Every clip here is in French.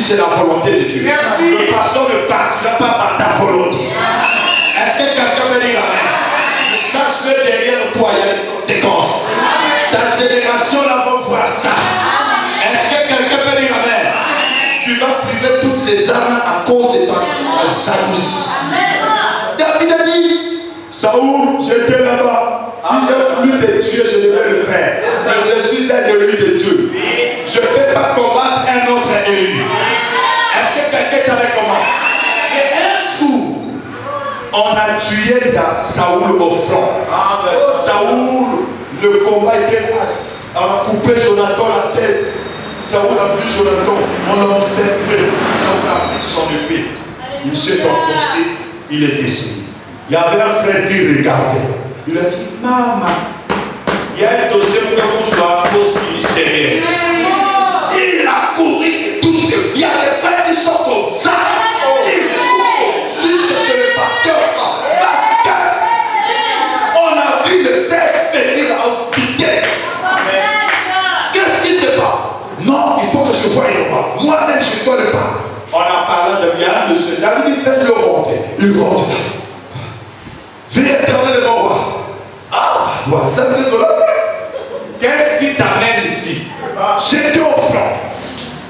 c'est la volonté de Dieu. Merci. Le pasteur ne partira pas par ta volonté. Est-ce que quelqu'un peut dire amen? Sache que derrière toi, il y a des conséquences. Ta génération là va voir ça. Est-ce que quelqu'un peut dire amen? Tu vas priver toutes ces âmes à cause de ta jalousie. David a dit, Saoul, j'étais là-bas. Si j'ai voulu te tuer, je devais le faire. Mais je suis un élu de Dieu. Je ne vais pas combattre un autre élu. Est-ce que quelqu'un t'avait comment? Et un jour, on a tué Saoul au front. Saoul, le combat était là. On a coupé Jonathan la tête. Saoul a vu Jonathan. On l'a encerclé. Saoul a pris son épée. Il s'est enfoncé. Il est décédé. Il y avait un frère qui regardait. Il a dit, maman, il y a un dossier pour que vous soyez à cause ministérielle. Il a couru et tout ce. Il y a des frères qui sont comme ça. Ils courent jusque chez le pasteur parce qu'on a vu le faire venir à haute vitesse. Qu'est-ce qui se passe? Non, il faut que je voie le roi. Moi-même, je ne connais pas. On a parlé de bien de ce David, il fait le roi. Il rentre. Viens éternel le roi. Ah, ça me désolé. Qu'est-ce qui t'amène ici? J'étais au front.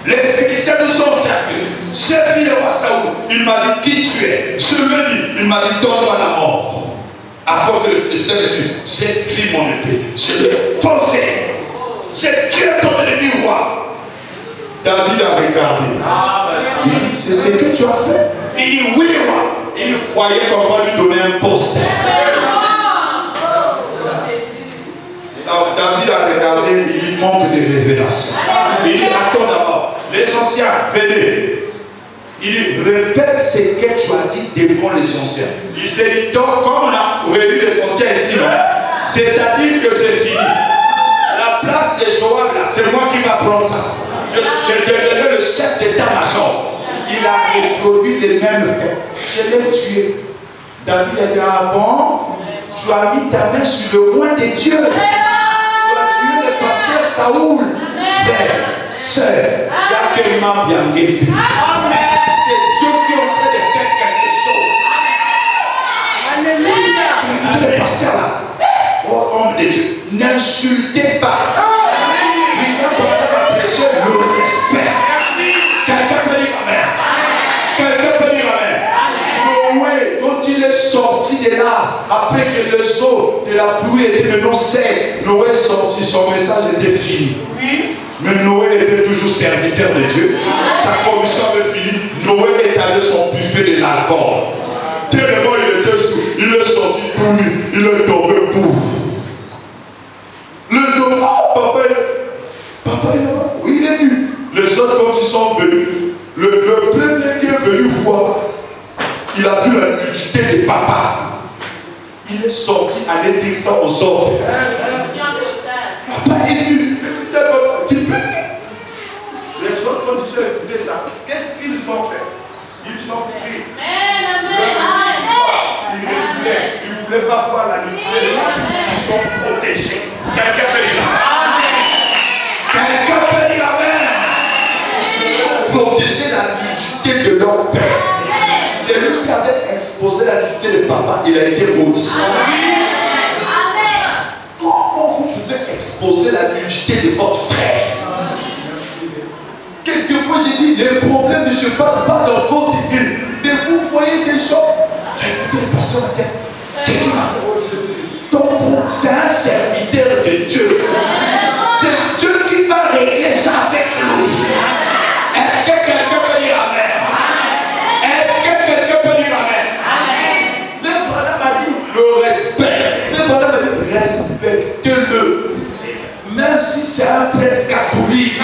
Les Philistins nous sont cerclés. J'ai vu le roi Saoul. Il m'a dit qui tu es. Je lui ai dit. Il m'a dit donne-moi la mort. Avant que le Philistin me tue, j'ai pris mon épée. Je l'ai foncé. J'ai tué ton ennemi roi. David a regardé. Il dit c'est ce que tu as fait. Il dit oui roi. Il croyait qu'on va lui donner un poste. Alors, David a regardé, il lui manque des révélations. Il dit, attends d'abord, les anciens, venez. Il dit, répète ce que tu as dit devant les anciens. Il s'est dit, donc, comme on a réuni les anciens ici, c'est-à-dire que c'est fini. La place de Joab, là, c'est moi qui va prendre ça. Je deviendrai le chef d'état-major. Il a reproduit les mêmes faits. Je l'ai tué. David a dit, ah bon, tu as mis ta main sur le coin de Dieu. Tu as tué le pasteur Saoul. Frère, sœur, il y a que m'a bien fait. C'est Dieu qui est en train de faire quelque chose. Alléluia. Tu as dit le pasteur là. Oh, homme de Dieu, n'insultez pas. Il y a pour la prêcher le respect. Quelqu'un peut dire amen. Quelqu'un peut dire amen. Noé, quand il est sorti de l'arche, après que les eaux de la pluie étaient maintenant secs, Noé est sorti, son message était fini. Mais Noé était toujours serviteur de Dieu. Sa commission avait fini. Noé est allé son buffet de l'alcool. Tellement il était sous, il est sorti tout nu, il est tombé pour. Les autres, papa, il est nu. Les autres, quand ils sont venus, le premier qui est venu voir, il a vu la nudité de papa. Il est sorti, aller dire ça aux autres. Papa est nu. Les autres, quand ils ont écouté ça, qu'est-ce qu'ils ont fait? Ils ont pris. Ils ne voulaient pas voir la nudité. Ils sont protégés. Quelqu'un peut dire amen. Quelqu'un peut dire amen. Ils ont protégé la nudité de leur père. Celui qui avait exposé la nudité de papa, il a été maudit. Comment vous pouvez exposer la nudité de votre frère? Quelquefois j'ai dit, les problèmes ne se passent pas dans votre vie. Mais vous voyez des gens, tu as écouté le pasteur à la tête. C'est qui m'a fait? Donc c'est un serviteur de Dieu. C'est Dieu qui va régler ça avec lui. Est-ce que quelqu'un peut dire amen? Est-ce que quelqu'un peut dire amen? Même Madame a dit le respect. Même Madame a dit respectez-le. Même si c'est un prêtre catholique,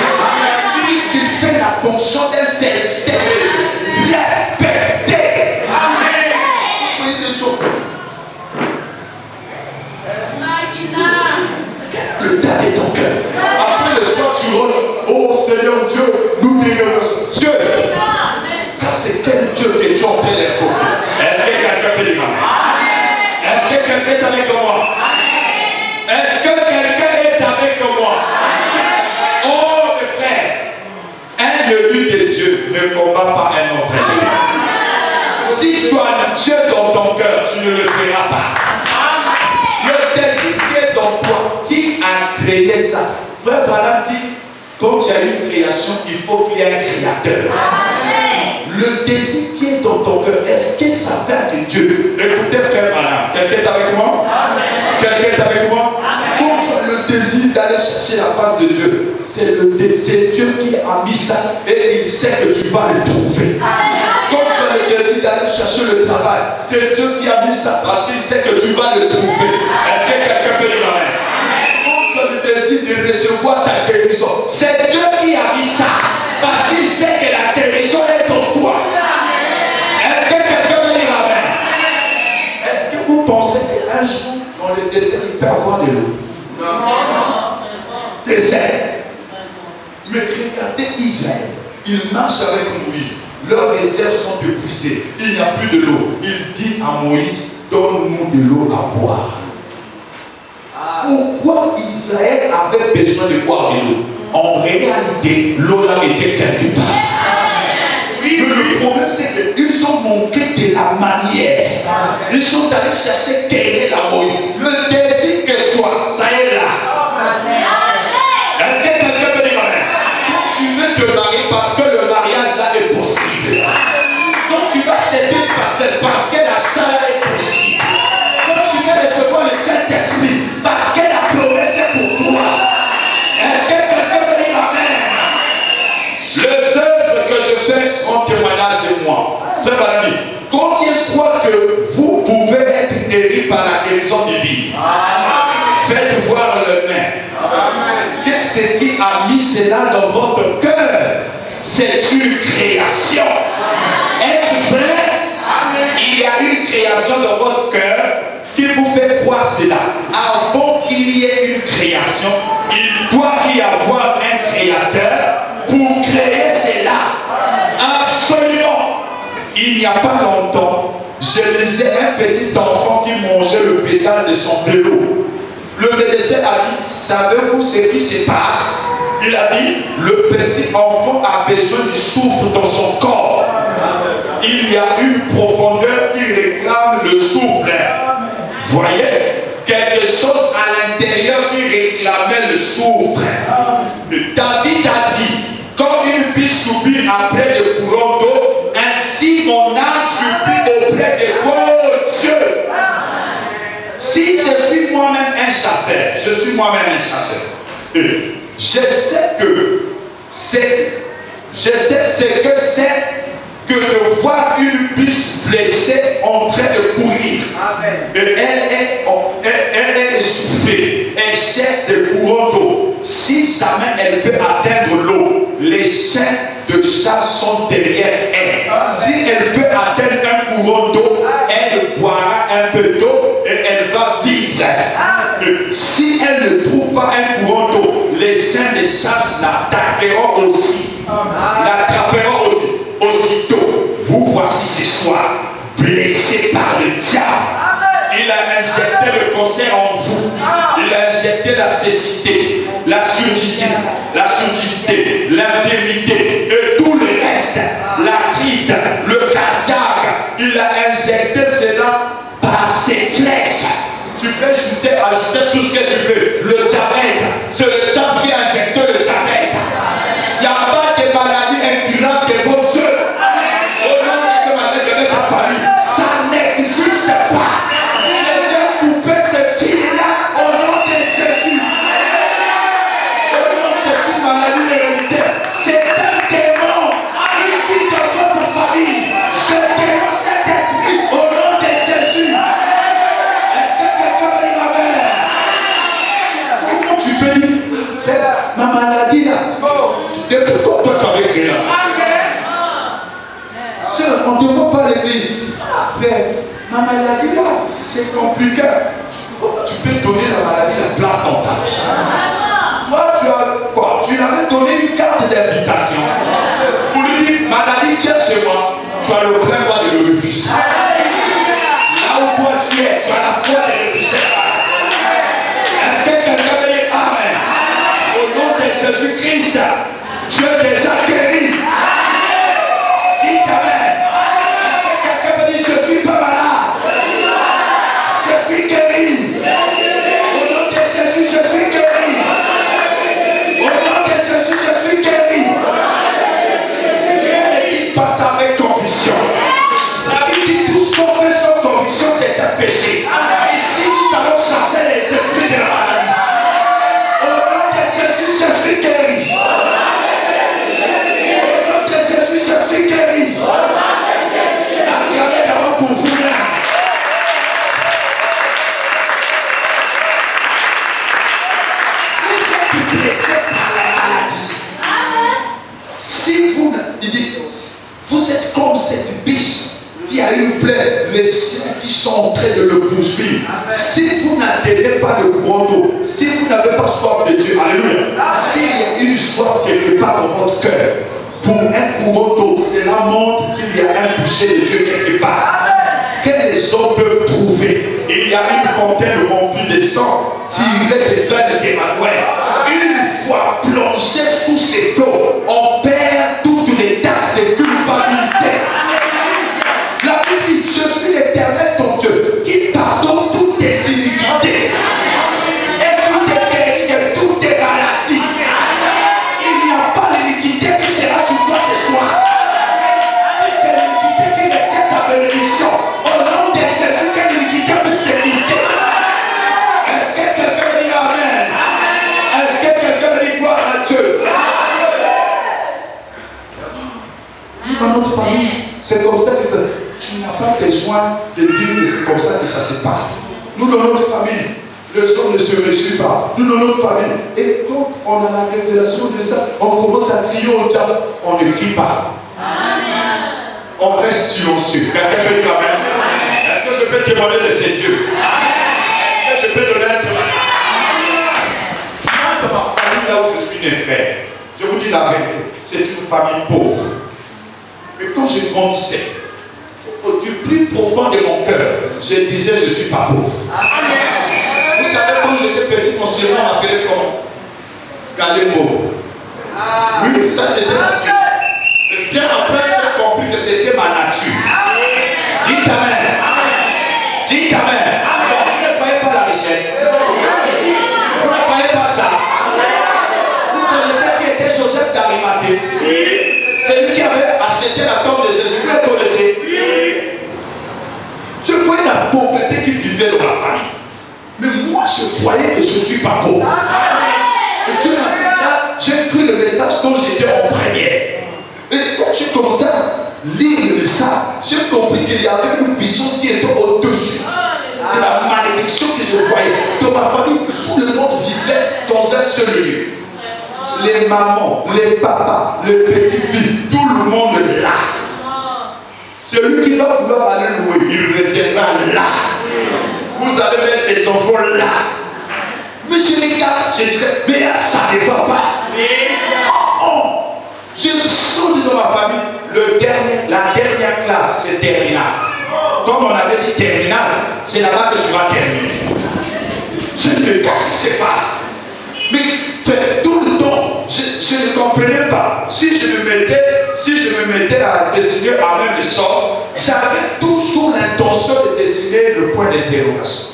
puisqu'il fait la fonction d'un serviteur, respectez. Amen. Vous voyez des choses. Le tas est ton cœur. Après le soir, tu rentres. Oh Seigneur Dieu, nous bénissons. Dieu. Ça, c'est quel Dieu que tu en les copies? Est-ce que quelqu'un peut dire amen? Est-ce que quelqu'un est avec moi? Est-ce que quelqu'un est avec moi? Oh, mes tu ne le feras pas. Le désir qui est dans toi, qui a créé ça? Frère Branham dit, quand tu as une création, il faut qu'il y ait un créateur. Le désir qui est dans ton cœur, est-ce que ça vient de Dieu? Écoutez, frère Branham, quelqu'un est avec moi? Quelqu'un est avec moi? Quand tu as le désir d'aller chercher la face de Dieu, c'est Dieu qui a mis ça et il sait que tu vas le trouver. Quand tu as le désir d'aller chercher le travail, c'est Dieu qui a mis ça parce qu'il sait que tu vas le trouver. Est-ce que quelqu'un peut dire amen? Quand tu as le désir de recevoir ta guérison, c'est Dieu qui a mis ça parce qu'il sait que la guérison est en toi. Est-ce que quelqu'un peut dire amen? Est-ce que vous pensez qu'un jour, dans le désert, il peut avoir de l'eau? Non. Désert. Mais regardez Israël. Il marche avec Moïse. Leurs réserves sont épuisées. Il n'y a plus de l'eau. Il dit à Moïse, donne-nous de l'eau à boire. Pourquoi Israël avait besoin de boire de l'eau? En réalité, l'eau là était quelque part. Mais le problème, c'est qu'ils ont manqué de la manière. Ils sont allés chercher quelle est la Moïse. Le désir que tu as, ça est là. Est-ce que quelqu'un peut dire amen? Quand tu veux te marier parce que le mariage là est possible. Quand tu vas acheter une parcelle parce que la chair est possible. Quand tu veux recevoir le Saint-Esprit parce que la promesse est pour toi. Est-ce que quelqu'un peut dire amen? Les œuvres que je fais en témoignage de moi. Frère Barami, combien croient que vous pouvez être guéri par la guérison divine? Faites voir le main. Qu'est-ce qui a mis cela dans votre cœur? C'est une création. Est-ce vrai? Il y a une création dans votre cœur qui vous fait croire cela. Avant qu'il y ait une création, il doit y avoir un créateur pour créer cela. Absolument. Il n'y a pas longtemps, je lisais un petit enfant qui mangeait le pédale de son vélo. Le médecin a dit, savez-vous ce qui se passe? Il a dit, le petit enfant a besoin du souffle dans son corps. Il y a une profondeur qui réclame le souffle. Voyez, quelque chose à l'intérieur qui réclamait le souffle. David a dit, quand une vie subit après le courant d'eau, ainsi mon âme subit auprès de vos Dieu. Si je suis moi-même un chasseur, je suis moi-même un chasseur. Et je sais ce que c'est que de voir une biche blessée en train de courir. Elle est essoufflée. Elle cherche des courants d'eau. Si jamais elle peut atteindre l'eau, les chiens de chasse sont derrière elle. Si elle peut atteindre un courant d'eau, elle boira un peu d'eau et elle va vivre. Si elle ne trouve pas un courant d'eau, les chiens de chasse l'attaqueront aussi. L'attraperont aussi. Aussitôt, vous voici ce soir, blessé par le diable. Il a injecté le cancer en vous. Il a injecté la cécité, la surdité, l'infirmité et tout le reste. La ride, le cardiaque. Il a injecté cela par ses flèches. Tu peux ajouter tout ce que tu veux. Le diabète, c'est le diable qui a injecté le diabète. Il n'y a pas de maladie incurable de vos Dieu. Au nom de maladie de notre famille, ça n'existe pas. Je vais couper ce fil-là au nom de Jésus. Au nom de cette maladie héréditaire, c'est un démon qui quitte votre famille. Je dénonce cet esprit au nom de Jésus. Est-ce que quelqu'un peut dire amen? Comment tu peux dire, ma maladie là? Depuis quand toi tu avais créé là? On ne te voit pas l'église. Ma maladie là, c'est compliqué. Comment tu peux donner la maladie la place dans ta vie? Moi, tu as quoi? Tu l'avais donné une carte d'invitation. Pour lui dire, maladie, viens chez moi. Tu as le plein droit de le refuser. Là où toi tu es, tu as la foi de refuser. Est-ce que quelqu'un veut dire amen? Au nom de Jésus-Christ, tu es déjà guéri. Dites amen. Est-ce que quelqu'un veut dire je suis pas malade? pressés par la maladie. Si vous, il dit, vous êtes comme cette biche qui a une plaie, les chiens qui sont en train de le poursuivre. Si vous n'atteignez pas le courant d'eau, si vous n'avez pas soif de Dieu, alléluia, s'il y a une soif quelque part dans votre cœur, pour un courant d'eau, cela montre qu'il y a un boucher de Dieu quelque part. Que les hommes peuvent trouver. Il y a une fontaine remplie de sang, tirée des veines d'Emmanuel. Une fois plongé sous ces flots, on perd toutes les tâches de culpabilité. La Bible dit, je suis l'Éternel ton Dieu, qui pardonne toutes tes iniquités et qui te guérit de toutes tes maladies. Il n'y a pas l'iniquité qui sera sur toi ce soir. Si c'est l'iniquité qui retient ta bénédiction, au nom de Jésus, que l'iniquité puisse te quitter. Est-ce que quelqu'un dit Amen? Est-ce que quelqu'un dit gloire à Dieu? Dans notre famille, c'est comme ça que tu n'as pas besoin de dire que c'est comme ça que ça se passe. Nous, dans notre famille, le sang ne se reçut pas. Nous, dans notre famille, et quand on a la révélation de ça, on commence à crier au diable, on ne crie pas. On reste silencieux. Quelqu'un peut dire Amen? Est-ce que je peux témoigner de ces dieux? Est-ce que je peux donner un témoignage? Dans ma famille, là où je suis né, frère, je vous dis la vérité, c'est une famille pauvre. Mais quand je grandissais, du plus profond de mon cœur, je disais je ne suis pas pauvre. Vous savez, quand j'étais petit, mon surnom m'appelait comment? Galémo. Oui, ça c'était mon surnom. Et bien après, j'ai compris que c'était ma nature. Dites Amen. Dites Amen. Vous ne croyez pas la richesse. Vous ne croyez pas ça. Vous connaissez qui était Joseph d'Arimathée? C'est lui qui avait acheté la tombe de Jésus. Vous le connaissez? Je voyais la pauvreté qui vivait dans la famille. Mais moi, je croyais que je ne suis pas pauvre. Et Dieu m'a fait ça. J'ai pris le message quand j'étais en première. Et quand j'ai commencé à lire le message, j'ai compris qu'il y avait une puissance qui était au-dessus de la malédiction que je voyais. Dans ma famille, tout le monde vivait dans un seul lieu. Les mamans, les papas, les petits-filles, tout le monde est là. Celui qui va vouloir aller louer, il reviendra là. Vous allez mettre les enfants là. Monsieur les gars, je disais, mais ça ne va pas. J'ai le souvenir dans ma famille, la dernière classe, c'est terminale. Comme on avait dit terminale, c'est là-bas que tu vas terminer. Je ne sais pas ce qui se passe. Mais tout le temps, je ne comprenais pas. Si je me mettais à dessiner à même le sort, j'avais toujours l'intention de dessiner le point d'interrogation.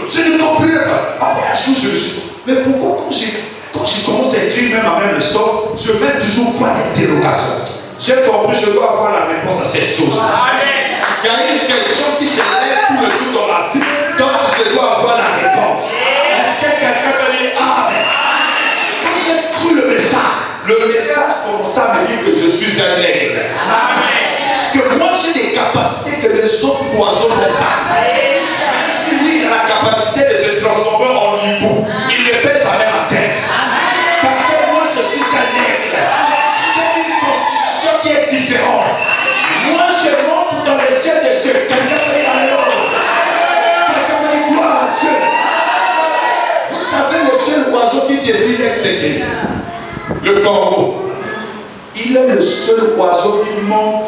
Je ne comprenais pas. Après un jour, je me suis dit, mais pourquoi quand je commence à écrire même à même le sort, je mets toujours point d'interrogation? J'ai compris, je dois avoir la réponse à cette chose. Il y a une question qui se lève tout le jour dans la vie, donc je dois avoir la réponse. Est-ce que quelqu'un peut dire Amen? Quand j'ai cru le message commençait à me dire que je suis un aigle. Que moi j'ai des capacités que les autres oiseaux n'ont pas. Si lui il a la capacité de se transformer en hibou, il ne peut jamais à terre. Parce que moi je suis un aigle. J'ai une constitution qui est différente. Moi je monte dans les cieux des cieux. Quelqu'un peut dire Alléluia. Quelqu'un peut dire gloire à Dieu. Vous savez le seul oiseau qui défile excédé, le corbeau. Il est le seul oiseau qui monte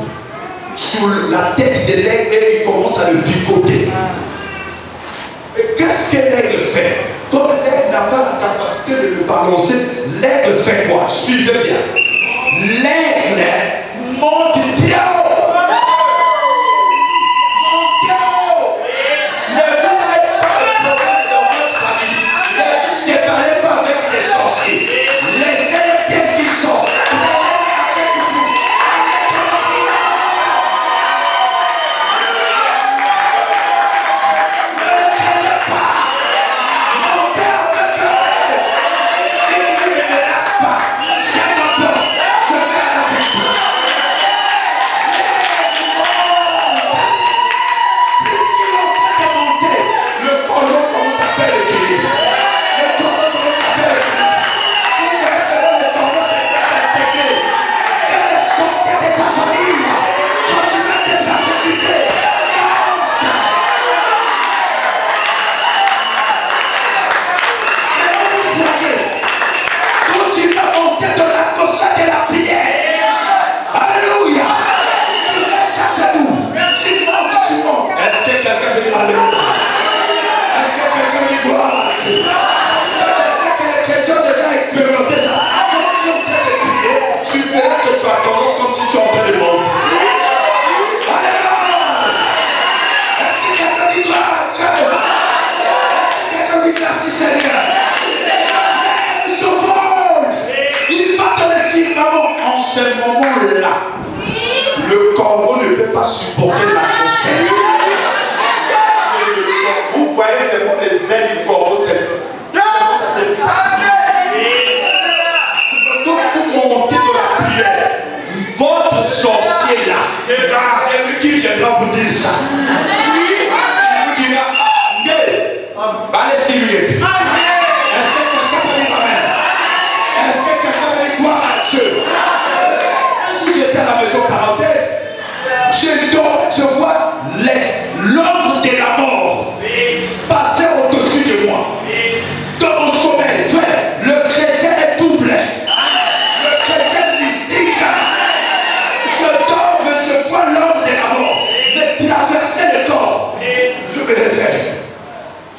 sur la tête de l'aigle et qui commence à le picoter. Et qu'est-ce que l'aigle fait? Comme l'aigle n'a pas la capacité de le balancer, l'aigle fait quoi? Suivez bien. L'aigle monte bien haut. supporter l'atmosphère. Vous voyez, c'est pour les ailes du corbeau, c'est ça c'est donc vous montez de la prière. Votre sorcier là, c'est lui qui viendra vous dire ça. Il vous dira, allez, c'est lui. Est-ce que quelqu'un peut dire amen? Est-ce que quelqu'un peut dire gloire à Dieu? Si j'étais à la maison parenthèse, je vois l'ombre de la mort passer au-dessus de moi. Dans mon sommeil, frère, le chrétien est double. Le chrétien mystique. Je dors, mais je vois l'ombre de la mort mais traverser le corps. Je me réveille.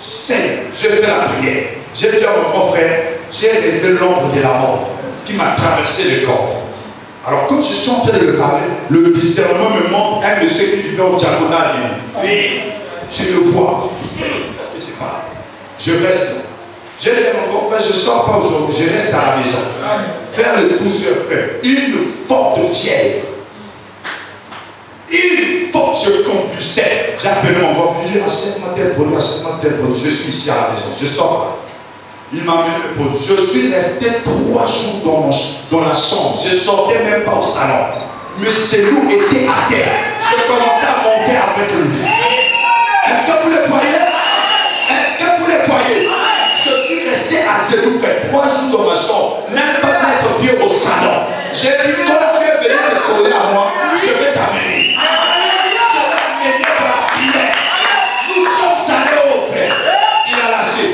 Je fais la prière. J'ai dit à mon grand frère, j'ai rêvé l'ombre de la mort qui m'a traversé le corps. Alors quand je suis en train de le parler, le discernement me montre un monsieur qui vivait au diagonal. Oui. Je le vois. Qu'est-ce que c'est pas? Je reste là. J'ai dit à mon grand frère, je ne sors pas aujourd'hui, je reste à la maison. Faire le 12h, frère. Une forte fièvre. Une forte, je convulsais. J'ai appelé mon grand frère, je lui ai dit, achète-moi tel produit, achète-moi tel produit. Je suis ici à la maison, je sors pas. Il m'a amené le produit. Je suis resté 3 jours dans la chambre. Je ne sortais même pas au salon. Mes genoux étaient à terre. Je commençais à monter avec lui. Est-ce que vous le voyez? Est-ce que vous le voyez? Je suis resté à genoux, fait 3 jours dans ma chambre. Même pas mettre pied au salon. J'ai dit, quand tu es venu me coller à moi, je vais t'amener. Je vais t'amener dans la prière. Nous sommes allés au frère. Il a lâché.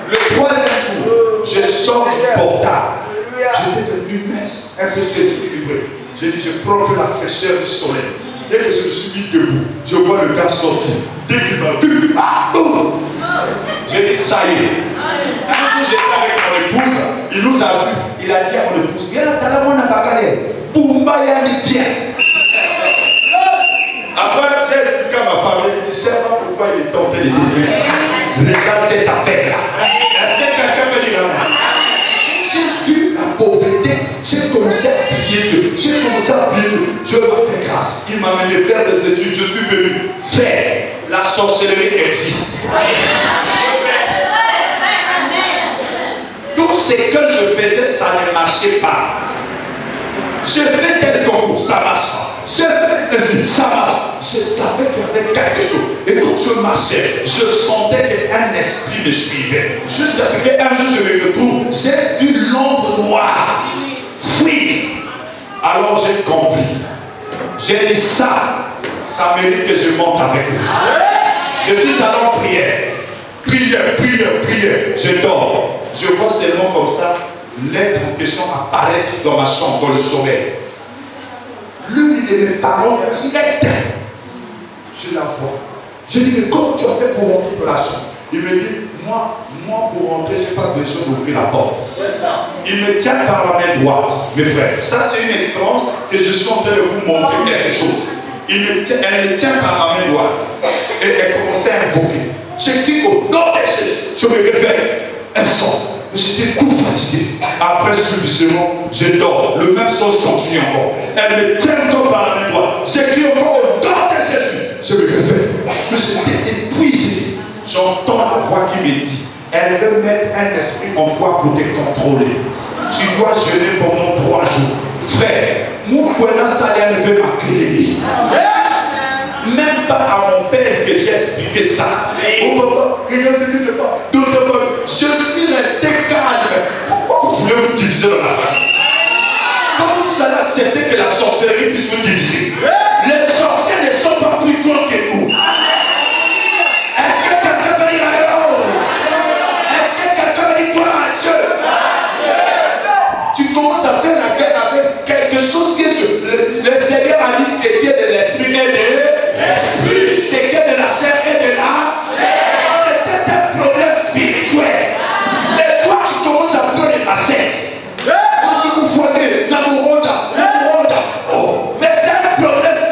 Le 3e jour, je sors du portable. J'étais devenu mince, un peu déséquilibré. J'ai dit, je prends la fraîcheur du soleil. Dès que je me suis mis debout, je vois le gars sortir. Dès qu'il m'a vu, j'ai dit, ça y est. Un jour, j'étais avec mon épouse, il nous a vus. Il a dit à mon épouse, viens là, t'as la bonne abacale. Boumba, il a dit bien. Après, j'ai expliqué à ma femme, elle dit, sais pas pourquoi il est tenté de dire ça. Regarde cette affaire-là. Est-ce que quelqu'un peut dire amen? J'ai vu la pauvreté, j'ai commencé à prier Dieu. J'ai commencé à prier Dieu. Dieu m'a fait grâce. Il m'a amené faire des études. Je suis venu faire. La sorcellerie existe. Tout ce que je faisais, ça ne marchait pas. Je fais tel concours, ça marche pas. Je fais ceci, ça marche. Je savais qu'il y avait quelque chose. Et quand je marchais, je sentais qu'un esprit me suivait. Jusqu'à ce qu'un jour je me retrouve, j'ai vu l'ombre noire fuir. Alors j'ai compris. J'ai dit ça mérite que je monte avec lui. Je suis allé en prière. Prière. Je dors. Je vois seulement comme ça l'être en question apparaître dans ma chambre, dans le sommeil. L'une de mes parents directes, je la vois. Je dis, mais comment tu as fait pour rentrer dans la chambre? Il me dit, moi pour rentrer, je n'ai pas besoin d'ouvrir la porte. Il me tient par la main droite, mes frères. Ça, c'est une expérience que je suis en train de vous montrer quelque chose. Elle me tient par la main droite. Et elle commençait à invoquer. J'ai dit, oh, non, je me réveille. Elle sort. J'étais tout fatigué. Après subissement, je dors. Le même sens continue encore. Elle me tient encore par la main droite. J'écris encore au nom de Jésus. Je me réveille. Mais j'étais épuisé. J'entends la voix qui me dit, elle veut mettre un esprit en toi pour te contrôler. Tu dois jeûner pendant 3 jours. Frère, mon frère Salian veut m'accueillir. Même pas à mon père que j'ai expliqué ça. Oh papa, regarde ce qui se passe. Je suis resté calme. Pourquoi vous voulez vous diviser dans la famille? Comment vous allez accepter que la sorcellerie puisse vous diviser? Les sorciers ne sont pas plus grands que nous. Est-ce que quelqu'un peut dire alors? Est-ce que quelqu'un peut dire gloire à Dieu? Tu commences à faire la guerre avec quelque chose qui est le Seigneur a dit c'était de l'esprit et de l'esprit. C'était de la chair et de la chair. C'était un problème spirituel. Et toi tu commences à prendre la chair. Oh, mais c'est un problème spirituel.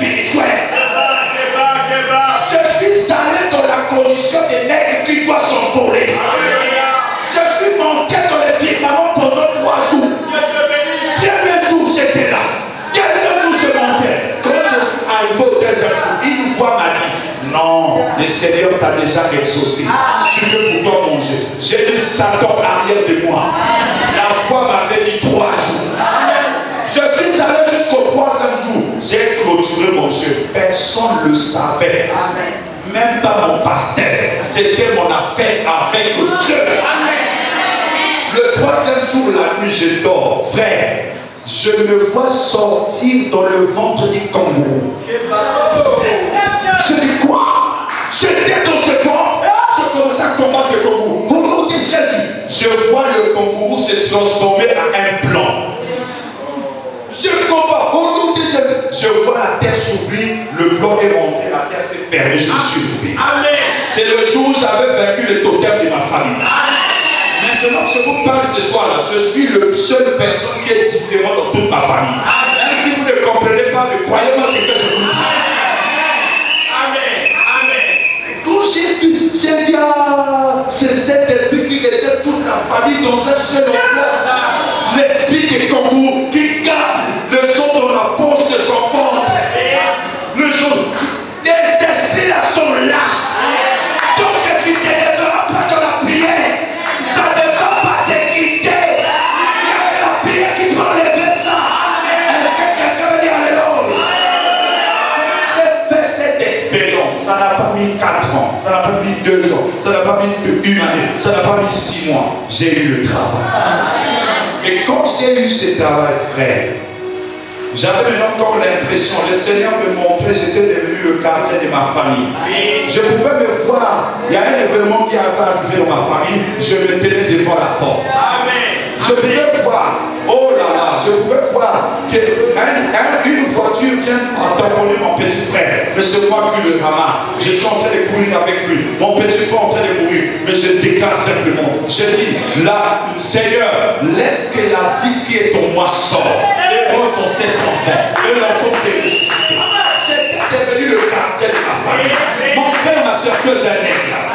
déjà exaucé. Tu peux pour toi manger. J'ai dit Satan arrière de moi. La foi m'avait dit 3 jours. Je suis allé jusqu'au 3e jour. J'ai clôturé mon jeu. Personne ne le savait. Même pas mon pasteur. C'était mon affaire avec Dieu. Le 3e jour, la nuit, je dors. Frère, je me vois sortir dans le ventre du kangourou. Je dis quoi? J'étais dans ce camp. Je commence à combattre le kangourou. Au nom de Jésus, je vois le kangourou se transformer en un blanc. Je combat. Au nom de Jésus, je vois la terre s'ouvrir. Le blanc est monté. La terre s'est fermée. Je me suis ouvert. C'est le jour où j'avais vaincu le totem de ma famille. Maintenant, je vous parle ce soir-là. Je suis le seul personne qui est différent dans toute ma famille. Même si vous ne comprenez pas, mais croyez-moi ce que je vous dis. Quand j'ai dit, c'est cet esprit qui retient toute la famille dans un seul endroit. L'esprit des kangourous qui garde le son dans la poche de son ventre. Le son. Les esprits-là sont là. Donc tu ne t'élèveras pas dans la prière. Ça ne va pas te quitter. Il y a la prière qui peut enlever ça. Est-ce que quelqu'un veut dire alléluia? J'ai fait cette expérience. Ça n'a pas mis 4 ans. Ça n'a pas mis 2 ans. Ça n'a pas mis 1 année. Ça n'a pas mis 6 mois. J'ai eu le travail. Et quand j'ai eu ce travail, frère, j'avais maintenant comme l'impression, le Seigneur me montrait, j'étais devenu le gardien de ma famille. Je pouvais me voir, il y a un événement qui avait arrivé dans ma famille, je me tenais devant la porte. Je pouvais voir, oh là là, je pouvais voir qu'une voiture vient tamponner mon petit frère, mais c'est moi qui le ramasse. Je suis en train de courir avec lui, mon petit frère est en train de mourir, mais je déclare simplement. Je dis, là, Seigneur, laisse que la vie qui est en moi sorte. Et moi, dans cet enfant, et l'enfant s'est ressuscité. J'étais devenu le gardien de ma famille. Mon frère, ma soeur, tu es un éclat.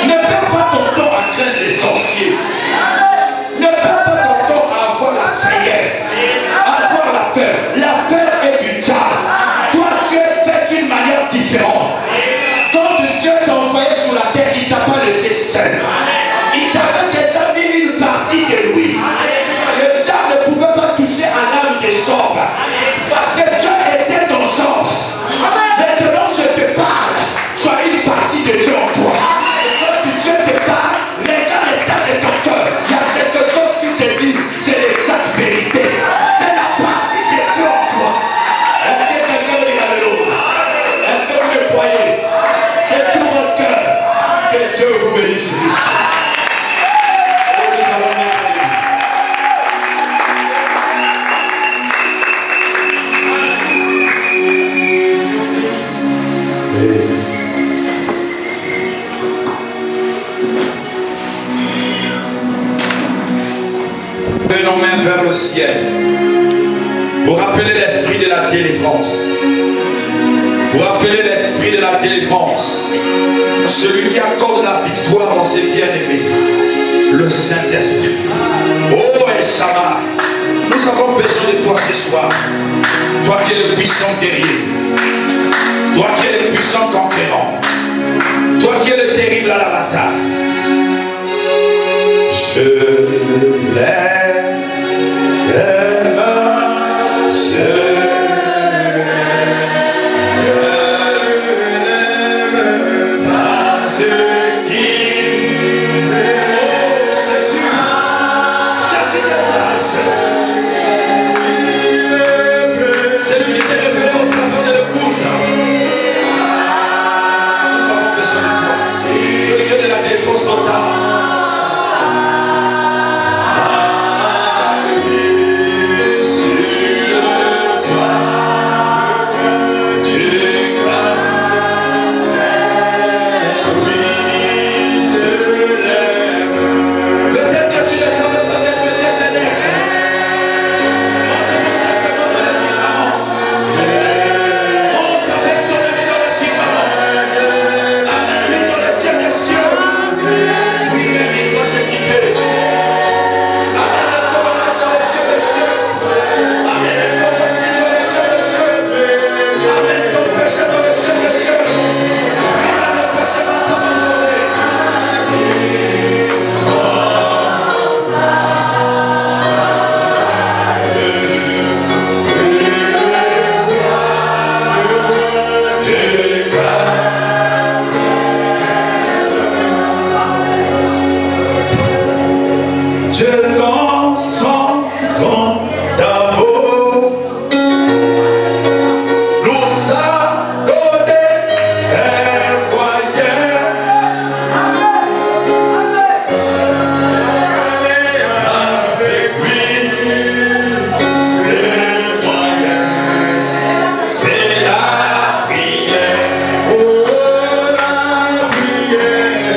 Ne perds pas ton temps à craindre les sorciers. Ne perds pas ton temps à avoir la frayeur, à avoir la peur. La peur est du diable. Toi, tu es fait d'une manière différente. Quand Dieu t'a envoyé sur la terre, il ne t'a pas laissé seul. Il t'avait déjà mis une partie de lui. Le diable ne pouvait pas toucher à l'âme des sorts. Parce que Dieu était dans l'ombre. Maintenant, je te parle. Tu as une partie de Dieu en toi. Et quand Dieu te parle, regarde l'état de ton cœur. Il y a quelque chose qui te dit, c'est l'état de vérité. C'est la partie de Dieu en toi. Est-ce que quelqu'un dit alléluia? Est-ce que vous le croyez? De tout votre cœur, que Dieu vous bénisse richement. Nos mains vers le ciel pour appeler l'esprit de la délivrance, pour appeler l'esprit de la délivrance, celui qui accorde la victoire en ses bien-aimés, le Saint-Esprit. Oh Eshama, nous avons besoin de toi ce soir, toi qui es le puissant guerrier, toi qui es le puissant conquérant, toi qui es le terrible à la bataille. Je l'aime. Totale. Dieu dans son grand amour nous a donné un moyen. Avec lui, c'est moyen, c'est la prière, oh la prière.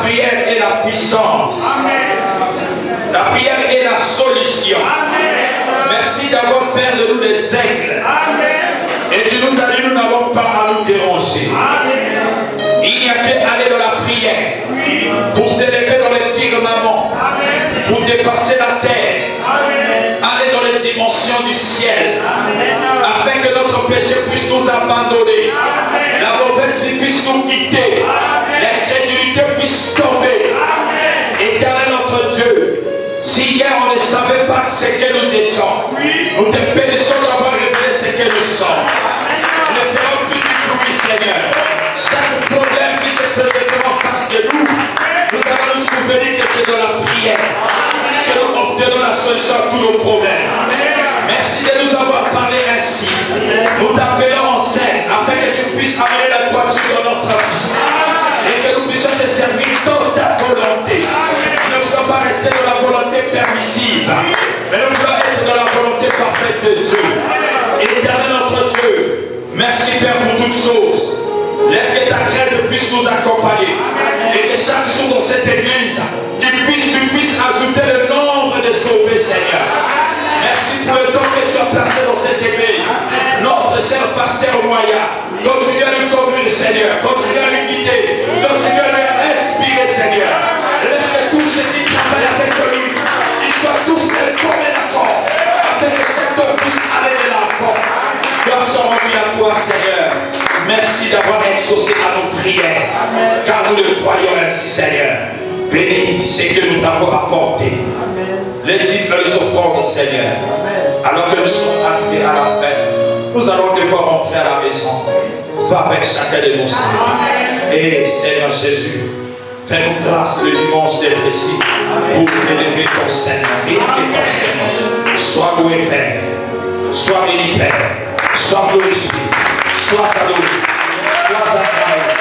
prière est la puissance. La prière est la solution. Merci d'avoir fait de nous des aigles. Et tu nous as dit, nous n'avons pas à nous déranger. Il n'y a qu'à aller dans la prière pour s'élever dans les firmaments, pour dépasser la terre, aller dans les dimensions du ciel, afin que notre péché puisse nous abandonner, la mauvaise vie puisse nous quitter, l'incrédulité puisse tomber. Éternel notre Dieu, si hier on ne savait pas ce que nous étions, nous te bénissons d'avoir révélé ce que nous sommes. Ne ferons plus du bruit, Seigneur. Chaque problème qui se présente en face de nous, nous allons nous souvenir que c'est de la prière que nous obtenons la solution à tous nos problèmes. Merci de nous avoir parlé ainsi. Nous t'appelons en scène afin que tu puisses amener la droiture dans notre vie et que nous puissions te servir dans ta volonté. Ne voulons pas rester dans la volonté permissive, mais nous voulons être dans la volonté parfaite de Dieu. Éternel notre Dieu, merci Père pour toutes choses. Laisse que ta grâce puisse nous accompagner et que chaque jour dans cette église, tu puisses ajouter le nombre de sauvés, Seigneur. Merci pour le don que tu as placé dans cette église. Notre cher pasteur Moya, continue à lui conduire, Seigneur. Continue à lui guider. Continue à lui inspirer, Seigneur. Laisse que tous ceux qui travaillent avec lui, ils soient tous comme d'accord, afin que cet homme puisse aller de l'avant. Gloire soit rendue à toi, Seigneur. Merci d'avoir exaucé à nos prières, car nous le croyons ainsi, Seigneur. Bénis ce que nous t'avons apporté. Les dîmes et les offrandes, Seigneur. Alors que nous sommes arrivés à la fin, nous allons devoir rentrer à la maison. Va avec chacun de nous, Seigneur. Et Seigneur Jésus, fais-nous grâce le dimanche des précis pour élever ton Seigneur. Bénis ton Seigneur. Sois loué, Père. Sois béni, Père. Sois glorifié. Sois adoré. Sois acclamé.